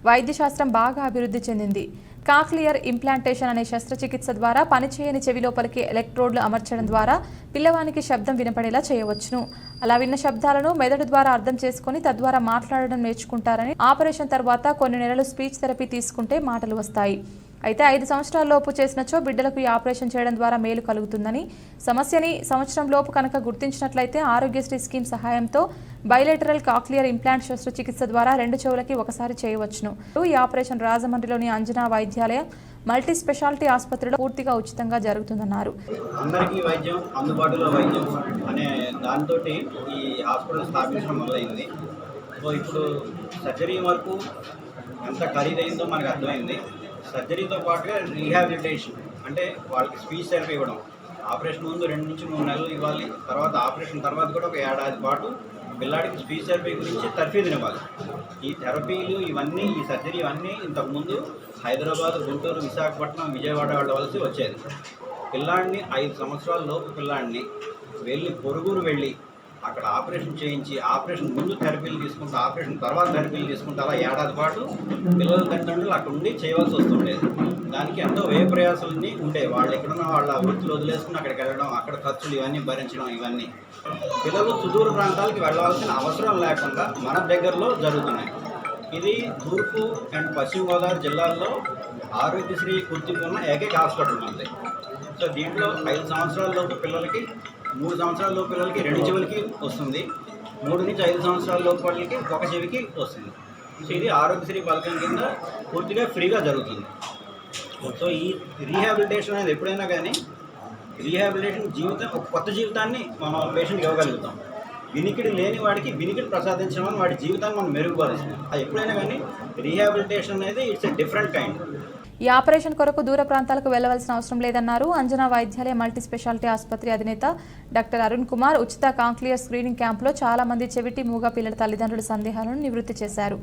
వైద్యశాస్త్రం బాగా అభివృద్ధి చెందింది. కాక్లియర్ ఇంప్లాంటేషన్ అనే శస్త్రచికిత్స ద్వారా పనిచేయని చెవి లోపలికి ఎలక్ట్రోడ్లు అమర్చడం ద్వారా పిల్లవానికి శబ్దం వినపడేలా చేయవచ్చును. అలా విన్న శబ్దాలను మెదడు ద్వారా అర్థం చేసుకుని తద్వారా మాట్లాడడం నేర్చుకుంటారని, ఆపరేషన్ తర్వాత కొన్ని నెలలు స్పీచ్ థెరపీ తీసుకుంటే మాటలు వస్తాయి. అయితే 5 సంవత్సరాల లోపు చేసినచో బిడ్డలకు ఈ ఆపరేషన్ చేయడం ద్వారా మేలు కలుగుతుందని, సమస్యని సంవత్సరం లోపు కనుక గుర్తించినట్లయితే ఆరోగ్యశ్రీ స్కీమ్ సహాయంతో బైలేటరల్ కాక్లియర్ ఇంప్లాంట్ శస్త్రచికిత్స ద్వారా 2 చెవులకి ఒకసారి చేయవచ్చును. ఈ operation రాజమండ్రిలోని Anjana Vaidyalaya multi speciality ఆసుపత్రిలో పూర్తిగా ఉచితంగా జరుగుతుందన్నారు. అందరికీ వైద్యం అందుబాటులో వైద్యం అనే దాంతో ఈ హాస్పిటల్ స్థాపించడం మొదలైంది. సో ఇప్పుడు సర్జరీ వరకు ఎంత ఖరీదైందో మనకు అర్థమైంది. సర్జరీతో పాటుగా రీహాబిలిటేషన్ అంటే వాళ్ళకి స్పీచ్ థెరపీ ఇవ్వడం, ఆపరేషన్ ముందు 2 నుంచి 3 నెలలు ఇవ్వాలి, తర్వాత ఆపరేషన్ తర్వాత కూడా ఒక ఏడాది పాటు పిల్లాడికి స్పీచ్ థెరపీ గురించి తర్ఫీదునివ్వాలి. ఈ థెరపీలు ఇవన్నీ, ఈ సర్జరీ ఇవన్నీ ఇంతకుముందు హైదరాబాద్, గుంటూరు, విశాఖపట్నం, విజయవాడ వెళ్ళవలసి వచ్చేది. పిల్లాడిని 5 సంవత్సరాల లోపు పిల్లాడిని పొరుగురు వెళ్ళి అక్కడ ఆపరేషన్ చేయించి, ఆపరేషన్ ముందు థెరపీలు తీసుకుంటూ, ఆపరేషన్ తర్వాత థెరపీలు తీసుకుంటూ అలా ఏడాది పాటు పిల్లల తల్లిదండ్రులు అక్కడ ఉండి చేయవలసి వస్తుండేది. దానికి ఎంతో వ్యయ ప్రయాసాలన్నీ ఉండేవి. వాళ్ళు ఎక్కడున్న వాళ్ళ వృత్తులు వదిలేసుకుని అక్కడికి వెళ్ళడం, అక్కడ ఖర్చులు ఇవన్నీ భరించడం, ఇవన్నీ పిల్లలు సుదూర ప్రాంతాలకు వెళ్ళాల్సిన అవసరం లేకుండా మన దగ్గరలో జరుగుతున్నాయి. ఇది తూర్పు అండ్ పశ్చిమ గోదావరి జిల్లాల్లో ఆరోగ్యశ్రీ గుర్తింపు ఉన్న ఏకైక హాస్పిటల్ ఉంది. సో దీంట్లో 5 సంవత్సరాల లోపు పిల్లలకి, 3 సంవత్సరాల లోపు పిల్లలకి 2 చెవులకి వస్తుంది, 3 నుంచి 5 సంవత్సరాల లోపు వాళ్ళకి 1 చెవికి వస్తుంది. సో ఇది ఆరోగ్యశ్రీ పథకం కింద పూర్తిగా ఫ్రీగా జరుగుతుంది. సో ఈ రీహాబిలిటేషన్ అనేది ఎప్పుడైనా కానీ రీహాబిలిటేషన్ జీవితం, ఒక కొత్త జీవితాన్ని మనం పేషెంట్కి ఇవ్వగలుగుతాం. వినికిడి లేని వాడికి వినికిడి ప్రసాదించడం, వాడి జీవితాన్ని మనం మెరుగుపరుస్తాం. అది ఎప్పుడైనా కానీ రీహాబిలిటేషన్ అనేది ఇట్స్ ఎ డిఫరెంట్ కైండ్. ఈ ఆపరేషన్ కొరకు దూర ప్రాంతాలకు వెళ్లవలసిన అవసరం లేదన్నారు అంజనా వైద్యాలయ మల్టీ స్పెషాలిటీ ఆసుపత్రి అధినేత డాక్టర్ అరుణ్ కుమార్. ఉచిత కాక్లియర్ స్క్రీనింగ్ క్యాంపులో చాలా మంది చెవిటి, మూగ పిల్లల తల్లిదండ్రుల సందేహాలను నివృత్తి చేశారు.